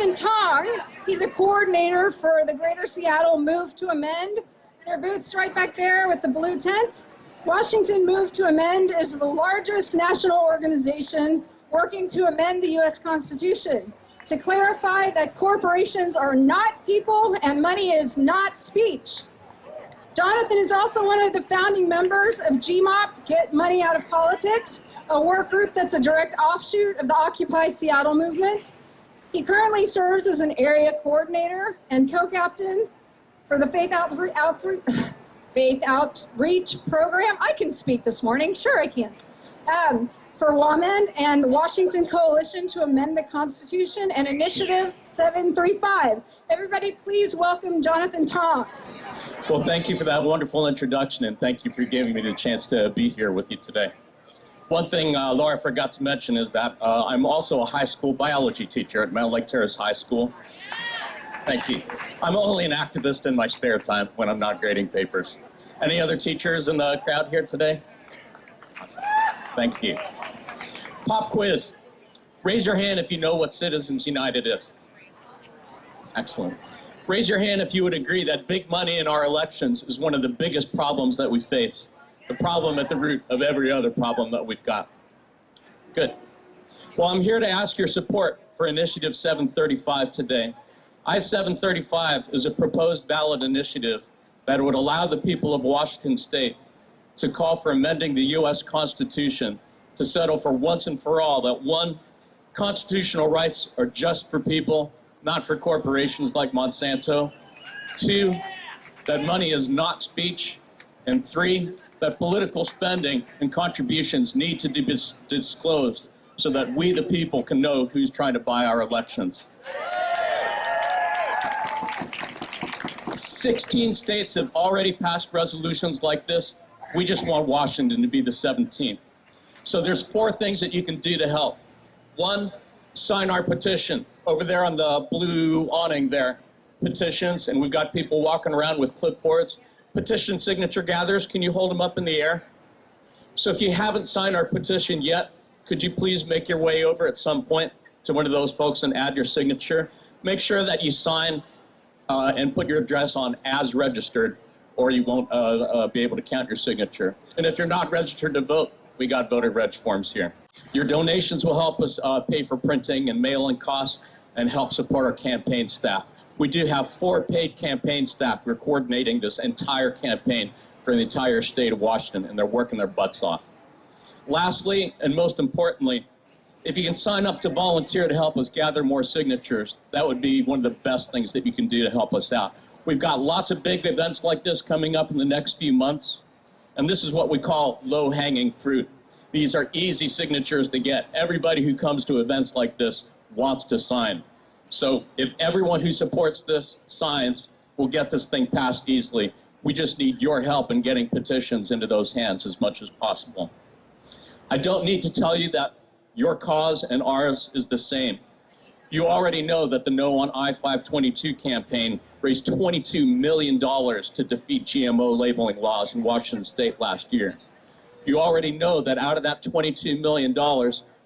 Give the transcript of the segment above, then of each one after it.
Jonathon Tong. He's a coordinator for the Greater Seattle Move to Amend. Their booth's right back there with the blue tent. Washington Move to Amend is the largest national organization working to amend the U.S. Constitution to clarify that corporations are not people and money is not speech. Jonathon is also one of the founding members of GMOP, Get Money Out of Politics, a work group that's a direct offshoot of the Occupy Seattle movement. He currently serves as an area coordinator and co-captain for the Faith Outreach program. I can speak this morning, sure I can. For WAMEND and the Washington Coalition to Amend the Constitution and Initiative 735. Everybody please welcome Jonathon Tong. Well, thank you for that wonderful introduction, and thank you for giving me the chance to be here with you today. One thing Laura forgot to mention is that I'm also a high school biology teacher at Meadow Lake Terrace High School. Thank you. I'm only an activist in my spare time when I'm not grading papers. Any other teachers in the crowd here today? Awesome. Thank you. Pop quiz. Raise your hand if you know what Citizens United is. Excellent. Raise your hand if you would agree that big money in our elections is one of the biggest problems that we face. The problem at the root of every other problem that we've got. Good. Well, I'm here to ask your support for Initiative 735 today. I-735 is a proposed ballot initiative that would allow the people of Washington State to call for amending the U.S. Constitution to settle for once and for all that, one, constitutional rights are just for people, not for corporations like Monsanto. Two, that money is not speech. And three, that political spending and contributions need to be disclosed so that we, the people, can know who's trying to buy our elections. 16 states have already passed resolutions like this. We just want Washington to be the 17th. So there's 4 things that you can do to help. 1, sign our petition. Over there on the blue awning there, petitions, and we've got people walking around with clipboards. Petition signature gatherers, can you hold them up in the air? So if you haven't signed our petition yet, could you please make your way over at some point to one of those folks and add your signature? Make sure that you sign and put your address on as registered, or you won't be able to count your signature. And if you're not registered to vote, we got voter reg forms here. Your donations will help us pay for printing and mailing costs and help support our campaign staff. We do have 4 paid campaign staff. We're coordinating this entire campaign for the entire state of Washington, and they're working their butts off. Lastly, and most importantly, if you can sign up to volunteer to help us gather more signatures, that would be one of the best things that you can do to help us out. We've got lots of big events like this coming up in the next few months, and this is what we call low-hanging fruit. These are easy signatures to get. Everybody who comes to events like this wants to sign. So if everyone who supports this signs, we'll get this thing passed easily. We just need your help in getting petitions into those hands as much as possible. I don't need to tell you that your cause and ours is the same. You already know that the No on I-522 campaign raised $22 million to defeat GMO labeling laws in Washington State last year. You already know that out of that $22 million,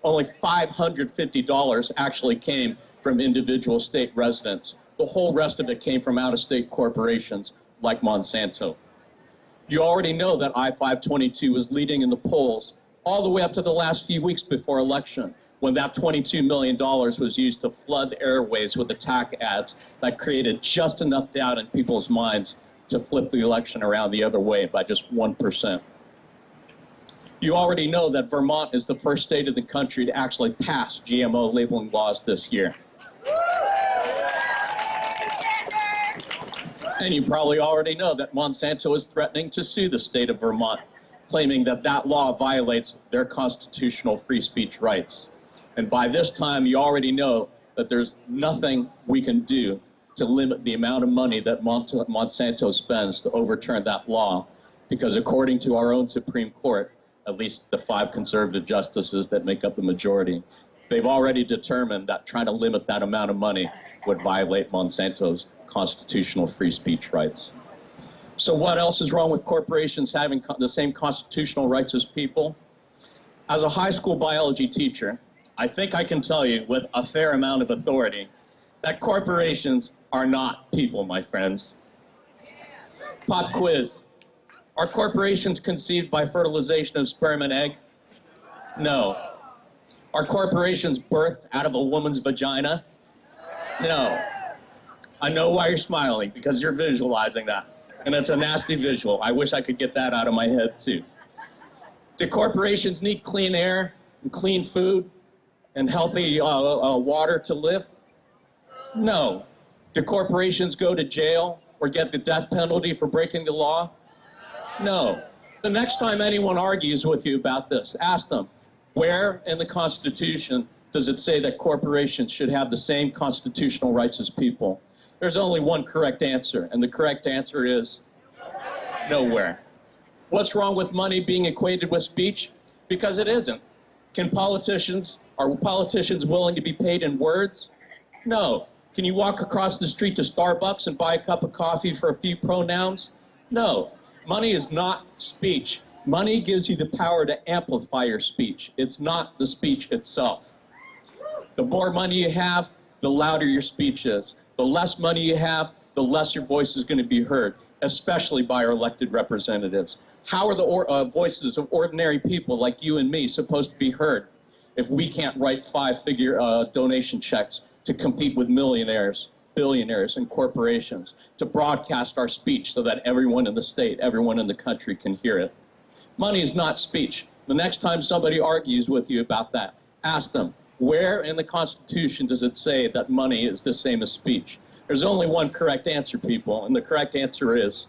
only $550 actually came from individual state residents. The whole rest of it came from out-of-state corporations like Monsanto. You already know that I-522 was leading in the polls all the way up to the last few weeks before election, when that $22 million was used to flood airways with attack ads that created just enough doubt in people's minds to flip the election around the other way by just 1%. You already know that Vermont is the first state in the country to actually pass GMO labeling laws this year. And you probably already know that Monsanto is threatening to sue the state of Vermont, claiming that that law violates their constitutional free speech rights. And by this time, you already know that there's nothing we can do to limit the amount of money that Monsanto spends to overturn that law, because according to our own Supreme Court, at least the 5 conservative justices that make up the majority, they've already determined that trying to limit that amount of money would violate Monsanto's constitutional free speech rights. So what else is wrong with corporations having the same constitutional rights as people? As a high school biology teacher, I think I can tell you with a fair amount of authority that corporations are not people, my friends. Pop quiz. Are corporations conceived by fertilization of sperm and egg? No. Are corporations birthed out of a woman's vagina? No. I know why you're smiling, because you're visualizing that. And it's a nasty visual. I wish I could get that out of my head, too. Do corporations need clean air and clean food and healthy water to live? No. Do corporations go to jail or get the death penalty for breaking the law? No. The next time anyone argues with you about this, ask them, where in the Constitution does it say that corporations should have the same constitutional rights as people? There's only one correct answer, and the correct answer is nowhere. What's wrong with money being equated with speech? Because it isn't. Are politicians willing to be paid in words? No. Can you walk across the street to Starbucks and buy a cup of coffee for a few pronouns? No. Money is not speech. Money gives you the power to amplify your speech. It's not the speech itself. The more money you have, the louder your speech is. The less money you have, the less your voice is going to be heard, especially by our elected representatives. How are the voices of ordinary people like you and me supposed to be heard if we can't write five-figure donation checks to compete with millionaires, billionaires, and corporations, to broadcast our speech so that everyone in the state, everyone in the country can hear it? Money is not speech. The next time somebody argues with you about that, ask them, where in the Constitution does it say that money is the same as speech? There's only one correct answer, people, and the correct answer is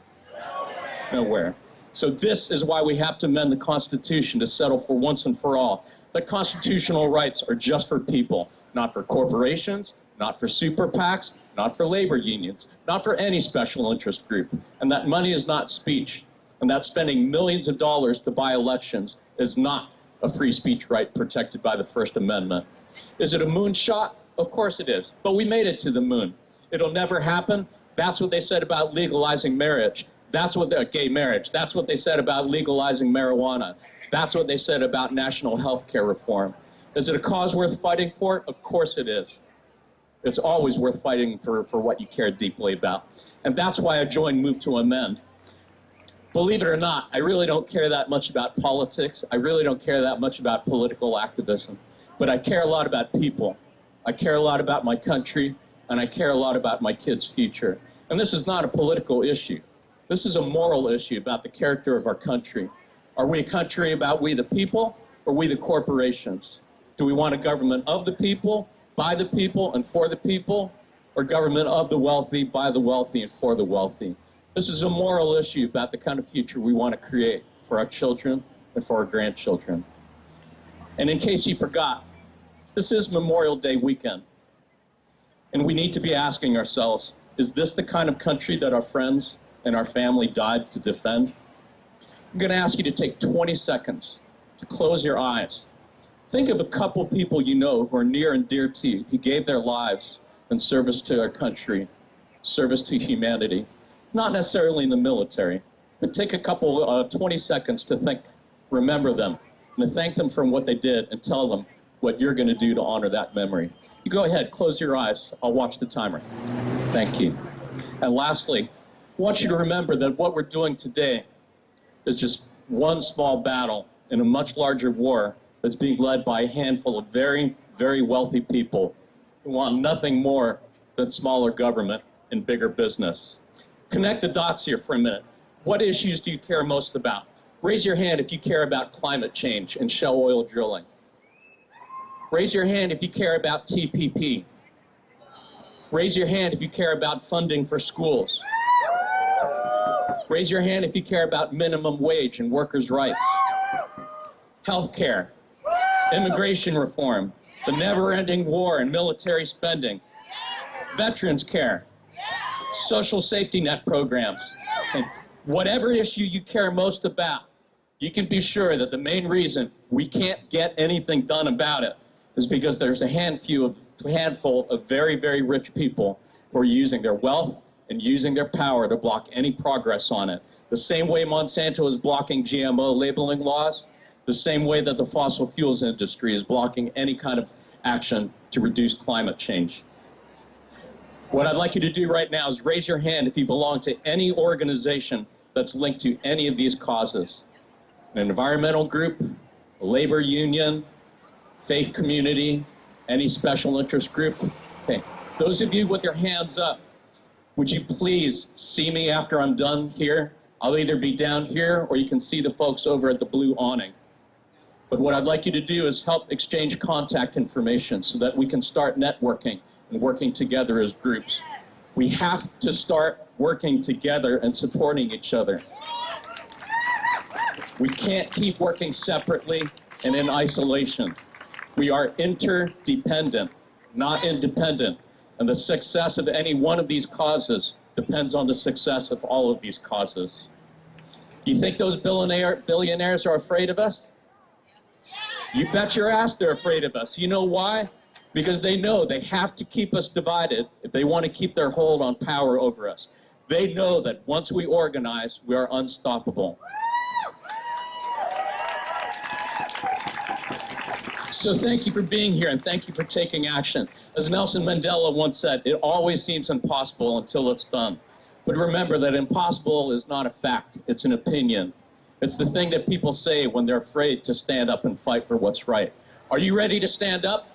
nowhere. So this is why we have to amend the Constitution to settle for once and for all that constitutional rights are just for people, not for corporations, not for super PACs, not for labor unions, not for any special interest group, and that money is not speech, and that spending millions of dollars to buy elections is not a free speech right protected by the First Amendment. Is it a moonshot? Of course it is. But we made it to the moon. It'll never happen. That's what they said about legalizing marriage. That's what gay marriage. That's what they said about legalizing marijuana. That's what they said about national health care reform. Is it a cause worth fighting for? Of course it is. It's always worth fighting for what you care deeply about. And that's why I joined Move to Amend. Believe it or not, I really don't care that much about politics. I really don't care that much about political activism. But I care a lot about people. I care a lot about my country, and I care a lot about my kids' future. And this is not a political issue. This is a moral issue about the character of our country. Are we a country about we the people, or we the corporations? Do we want a government of the people, by the people, and for the people, or government of the wealthy, by the wealthy, and for the wealthy? This is a moral issue about the kind of future we want to create for our children and for our grandchildren. And in case you forgot, this is Memorial Day weekend. And we need to be asking ourselves, is this the kind of country that our friends and our family died to defend? I'm going to ask you to take 20 seconds to close your eyes. Think of a couple people you know who are near and dear to you, who gave their lives in service to our country, service to humanity. Not necessarily in the military, but take a couple, 20 seconds to think, remember them, and to thank them for what they did and tell them what you're going to do to honor that memory. You go ahead, close your eyes. I'll watch the timer. Thank you. And lastly, I want you to remember that what we're doing today is just one small battle in a much larger war that's being led by a handful of very, very wealthy people who want nothing more than smaller government and bigger business. Connect the dots here for a minute. What issues do you care most about? Raise your hand if you care about climate change and shale oil drilling. Raise your hand if you care about TPP. Raise your hand if you care about funding for schools. Raise your hand if you care about minimum wage and workers' rights. Healthcare, immigration reform, the never-ending war and military spending, veterans care, social safety net programs. And whatever issue you care most about, you can be sure that the main reason we can't get anything done about it is because there's a handful of very, very rich people who are using their wealth and using their power to block any progress on it. The same way Monsanto is blocking GMO labeling laws, the same way that the fossil fuels industry is blocking any kind of action to reduce climate change. What I'd like you to do right now is raise your hand if you belong to any organization that's linked to any of these causes. An environmental group, a labor union, faith community, any special interest group. Okay, those of you with your hands up, would you please see me after I'm done here? I'll either be down here or you can see the folks over at the blue awning. But what I'd like you to do is help exchange contact information so that we can start networking and working together as groups. We have to start working together and supporting each other. We can't keep working separately and in isolation. We are interdependent, not independent. And the success of any one of these causes depends on the success of all of these causes. You think those billionaires are afraid of us? You bet your ass they're afraid of us. You know why? Because they know they have to keep us divided if they want to keep their hold on power over us. They know that once we organize, we are unstoppable. So thank you for being here and thank you for taking action. As Nelson Mandela once said, it always seems impossible until it's done. But remember that impossible is not a fact, it's an opinion. It's the thing that people say when they're afraid to stand up and fight for what's right. Are you ready to stand up?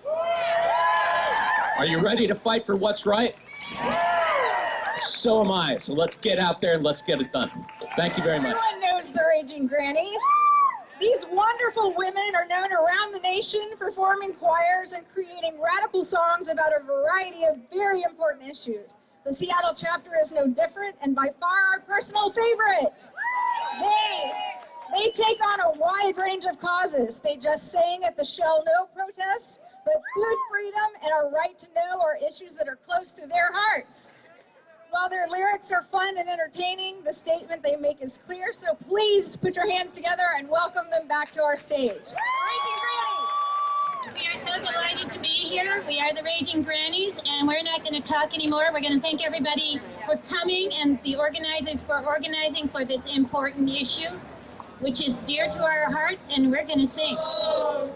Are you ready to fight for what's right? So am I. So let's get out there and let's get it done. Thank you very much. Everyone knows the Raging Grannies. These wonderful women are known around the nation for forming choirs and creating radical songs about a variety of very important issues. The Seattle chapter is no different and by far our personal favorite. They take on a wide range of causes. They just sang at the Shell No protests, but food freedom and our right to know are issues that are close to their hearts. While their lyrics are fun and entertaining, the statement they make is clear, so please put your hands together and welcome them back to our stage. Raging Granny! We are so delighted to be here. We are the Raging Grannies, and we're not going to talk anymore. We're going to thank everybody for coming and the organizers for organizing for this important issue, which is dear to our hearts, and we're going to sing.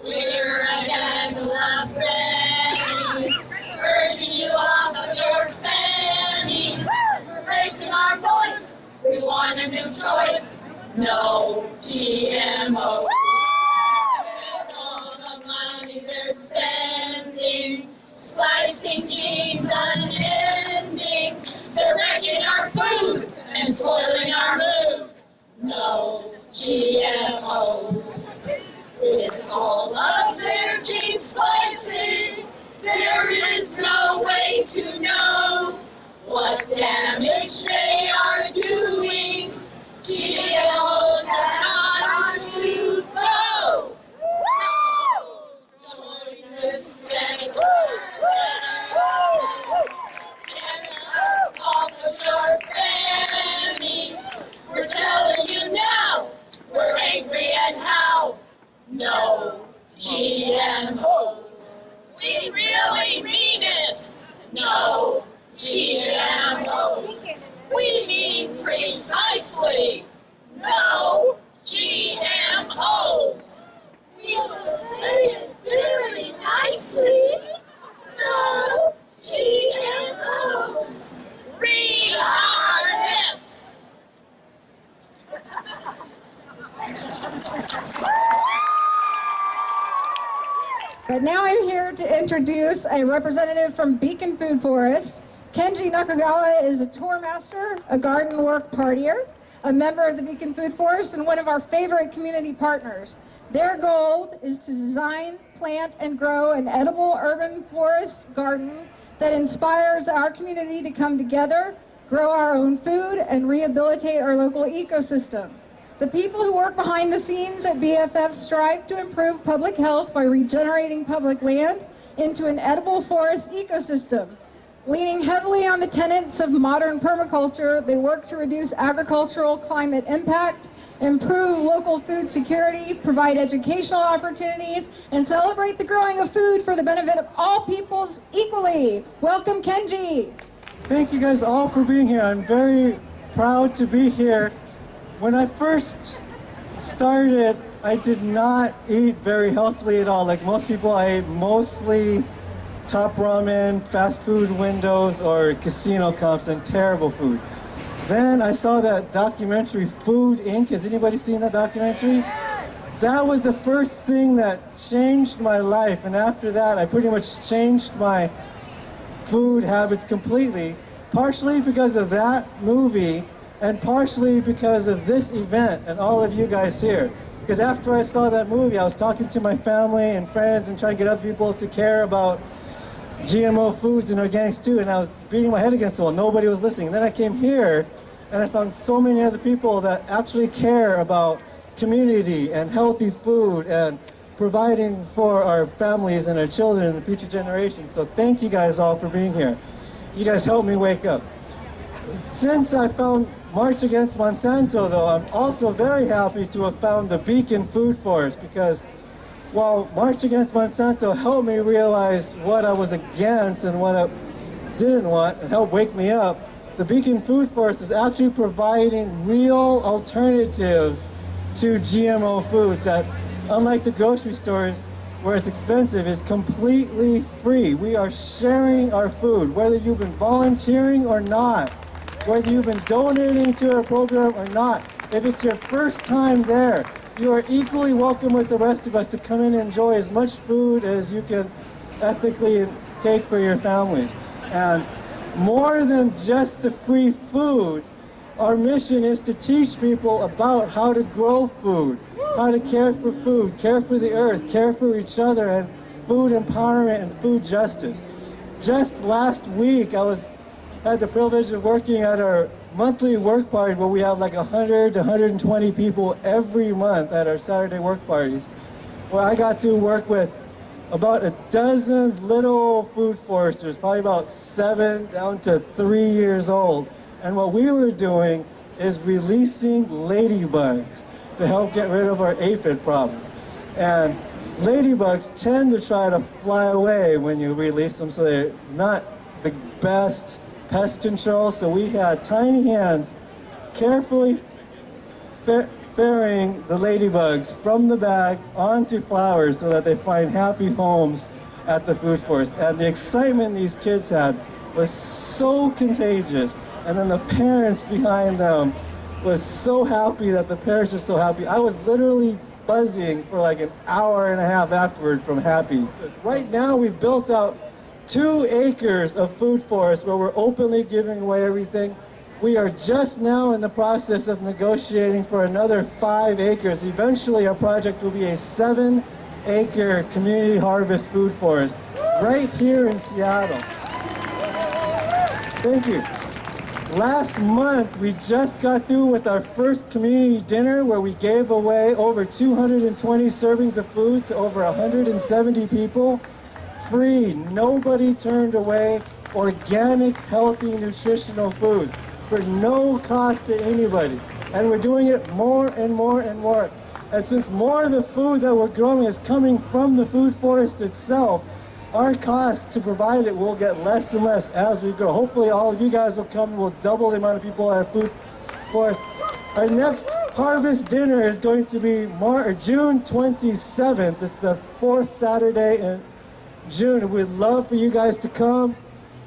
We're a gaggle of grannies, urging you off of your fannies. We're raising our voice. We want a new choice. No GMO. With all the money they're spending, splicing genes unending, they're wrecking our food and spoiling our mood. No GMOs. With all of their gene splicing, there is no way to know what damage they are doing. GMOs have got to go. So join this band. Get up off of your fannies. We're telling you now. We're angry and how? No GMOs. We really mean it. No GMOs. We mean precisely no GMOs. We will say it very nicely. No GMOs. Read our lips. But now I'm here to introduce a representative from Beacon Food Forest. Kenji Nakagawa is a tour master, a garden work partier, a member of the Beacon Food Forest, and one of our favorite community partners. Their goal is to design, plant, and grow an edible urban forest garden that inspires our community to come together, grow our own food, and rehabilitate our local ecosystem. The people who work behind the scenes at BFF strive to improve public health by regenerating public land into an edible forest ecosystem. Leaning heavily on the tenets of modern permaculture, they work to reduce agricultural climate impact, improve local food security, provide educational opportunities, and celebrate the growing of food for the benefit of all peoples equally. Welcome, Kenji. Thank you guys all for being here. I'm very proud to be here. When I first started, I did not eat very healthily at all. Like most people, I ate mostly top ramen, fast food windows, or casino comps and terrible food. Then I saw that documentary, Food Inc. Has anybody seen that documentary? That was the first thing that changed my life, and after that I pretty much changed my food habits completely, partially because of that movie and partially because of this event and all of you guys here. Because after I saw that movie, I was talking to my family and friends and trying to get other people to care about GMO foods and organics too, and I was beating my head against the wall. Nobody was listening. Then I came here and I found so many other people that actually care about community and healthy food and providing for our families and our children and the future generations. So thank you guys all for being here. You guys helped me wake up. Since I found March Against Monsanto, though, I'm also very happy to have found the Beacon Food Forest, because while March Against Monsanto helped me realize what I was against and what I didn't want and helped wake me up, the Beacon Food Forest is actually providing real alternatives to GMO foods that, unlike the grocery stores where it's expensive, is completely free. We are sharing our food, whether you've been volunteering or not, whether you've been donating to our program or not. If it's your first time there, you are equally welcome with the rest of us to come in and enjoy as much food as you can ethically take for your families. And more than just the free food, our mission is to teach people about how to grow food, how to care for food, care for the earth, care for each other, and food empowerment and food justice. Just last week, I had the privilege of working at our monthly work party where we have like 100 to 120 people every month at our Saturday work parties, where I got to work with about a dozen little food foresters, probably about 7 down to 3 years old. And what we were doing is releasing ladybugs to help get rid of our aphid problems. And ladybugs tend to try to fly away when you release them, so they're not the best pest control. So we had tiny hands carefully ferrying the ladybugs from the bag onto flowers so that they find happy homes at the food forest. And the excitement these kids had was so contagious. And then the parents behind them was so happy that the parents were so happy. I was literally buzzing for like an hour and a half afterward from happy. Right now we've built out 2 acres of food forest where we're openly giving away everything. We are just now in the process of negotiating for another 5 acres. Eventually our project will be a 7-acre community harvest food forest right here in Seattle. Thank you. Last month, we just got through with our first community dinner where we gave away over 220 servings of food to over 170 people. Free, nobody turned away organic, healthy, nutritional food for no cost to anybody. And we're doing it more and more and more. And since more of the food that we're growing is coming from the food forest itself, our cost to provide it will get less and less as we grow. Hopefully all of you guys will come. We'll double the amount of people at our food forest. Our next harvest dinner is going to be June 27th. It's the 4th Saturday in June. We'd love for you guys to come,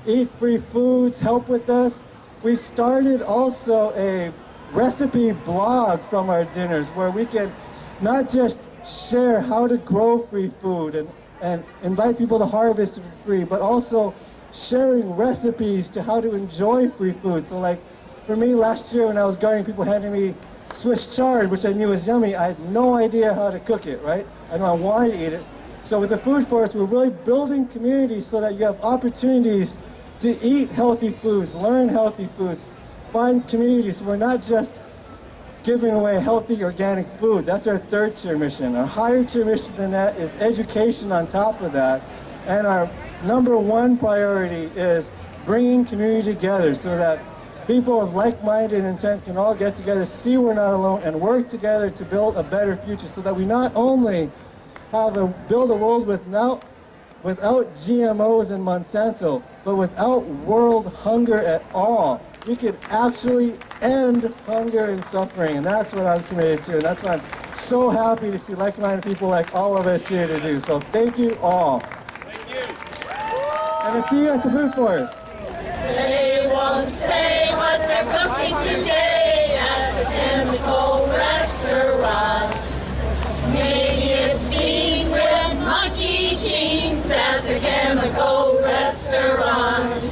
eat free foods, help with us. We started also a recipe blog from our dinners where we can not just share how to grow free food and invite people to harvest for free, but also sharing recipes to how to enjoy free food. So like for me last year when I was gardening, people handed me Swiss chard, which I knew was yummy. I had no idea how to cook it, right? I know I wanted to eat it. So with the food forest, we're really building communities so that you have opportunities to eat healthy foods, learn healthy foods, find communities. We're not just giving away healthy organic food. That's our 3rd tier mission. Our higher tier mission than that is education on top of that. And our number 1 priority is bringing community together so that people of like-minded intent can all get together, see we're not alone, and work together to build a better future so that we not only build a world without GMOs and Monsanto, but without world hunger at all. We could actually end hunger and suffering, and that's what I'm committed to, and that's what I'm so happy to see like-minded people like all of us here to do. So thank you all. Thank you. And see you at the food forest. They won't say what they're cooking today at the chemical restaurant. Maybe it's beans with monkey jeans at the chemical restaurant.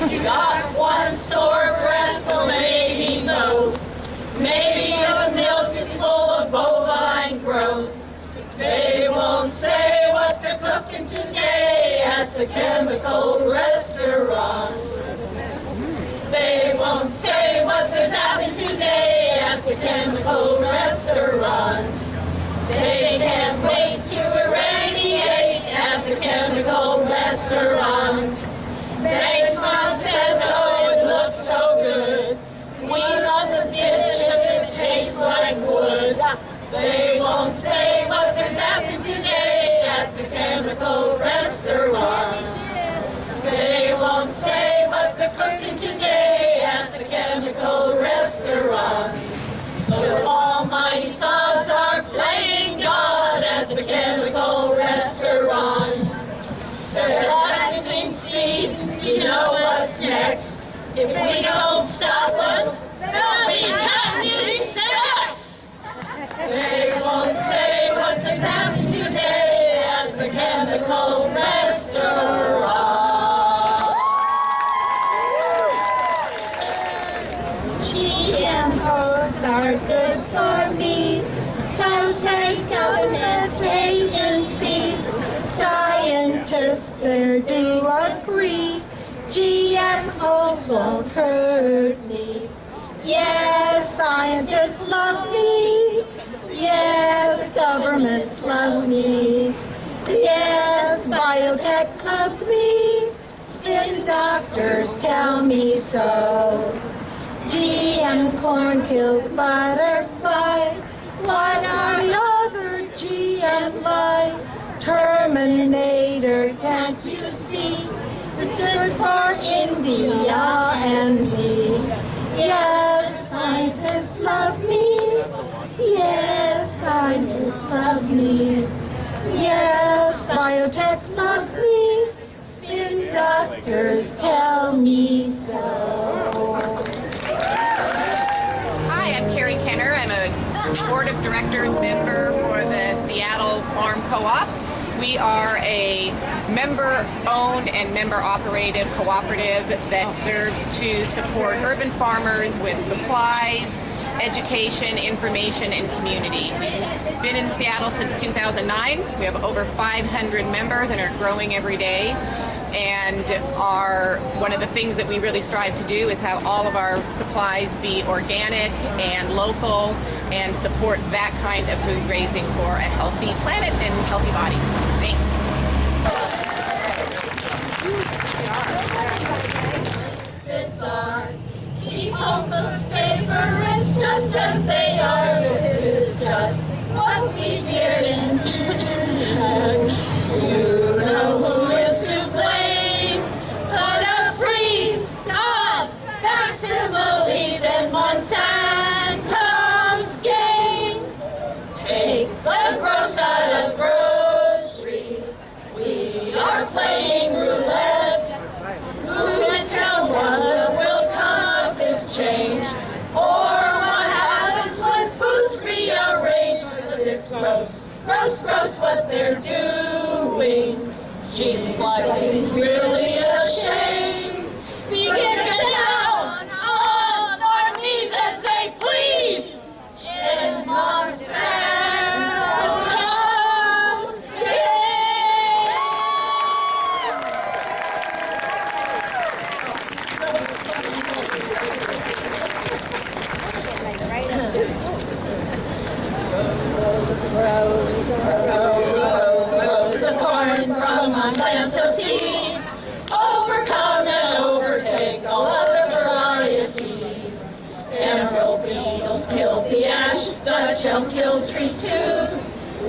You got one sore breast, or maybe both. Maybe the milk is full of bovine growth. They won't say what they're cooking today at the chemical restaurant. They won't say what there's happened today at the chemical restaurant. They can't wait to irradiate at the chemical restaurant. Thanks, Monsanto, it looks so good. We must bitch if it tastes like wood. They won't say what there's happened today at the chemical restaurant. They won't say what they're cooking today at the chemical restaurant. Those almighty sods are playing God at the chemical restaurant. They're planting seeds, you know what's next. If we don't stop them, they'll be patenting sex. They won't say what there's happened today at the chemical restaurant. GMOs are good for me, so say government agencies. Scientists there do agree, GMOs won't hurt me. Yes, scientists love me. Yes, governments love me. Yes, biotech loves me. Spin doctors tell me so. GM corn kills butterflies. What are the other GM lies? Terminator, can't you see? It's good for India and me. Yes, scientists love me. Yes, scientists love me. Yes, biotech loves me. Spin doctors tell me so. Hi, I'm Carrie Kenner. I'm a Board of Directors member for the Seattle Farm Co-op. We are a member-owned and member-operated cooperative that serves to support urban farmers with supplies, education, information, and community. We've been in Seattle since 2009. We have over 500 members and are growing every day. And one of the things that we really strive to do is have all of our supplies be organic and local and support that kind of food raising for a healthy planet and healthy bodies. Thanks. Keep hope of favorites just as they are. This is just what we feared in you know who is to blame. Put a freeze on facsimiles and Monsanto's game. Take the gross out of groceries. We are playing roulette. Who can tell what will come of this change? Or what happens when food's rearranged? Because it's gross, gross, gross what they're doing. Gene splicing is really a shame. We can get down on our knees and say please in Monsanto's Rose the corn from Monsanto seeds. Overcome and overtake all other varieties. Emerald beetles kill the ash, Dutch elm kill trees too.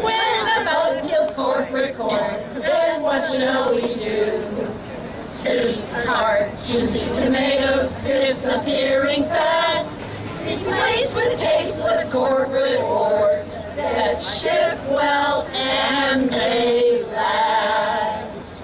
When the bug kills corporate corn, then what shall we do? Sweet, tart, juicy tomatoes disappearing fast, replaced with tasteless corporate wars that ship well and they last.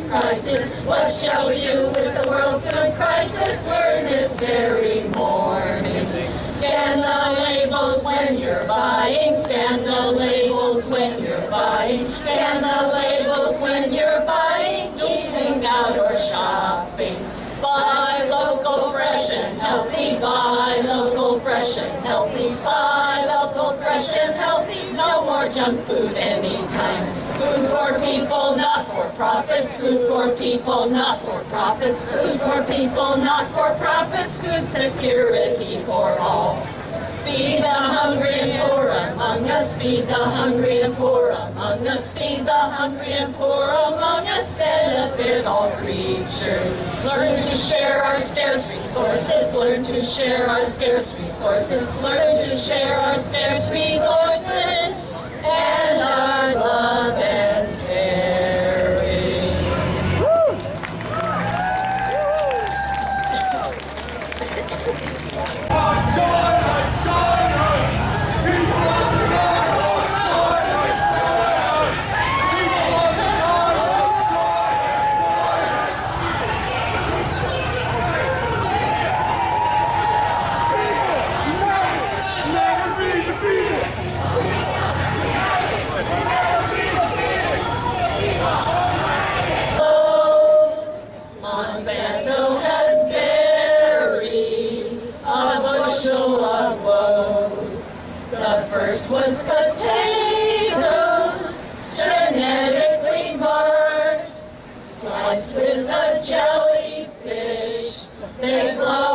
crisis. What shall we do with the world food crisis? Learn this very morning. Scan the labels when you're buying. Scan the labels when you're buying. Scan the labels when you're buying. Eating out or shopping. Buy local, fresh and healthy. Buy local, fresh and healthy. Buy local, fresh and healthy. No more junk food anytime. Food for people, not for profits. Food for people, not for profits. Food for people, not for profits. Food security for all. Feed the hungry and poor among us. Feed the hungry and poor among us. Feed the hungry and poor among us. Benefit all creatures. Learn to share our scarce resources. Learn to share our scarce resources. Learn to share our scarce resources. And our love and caring. Monsanto has buried a bushel of woes. The first was potatoes, genetically marked, sliced with a jellyfish. They blow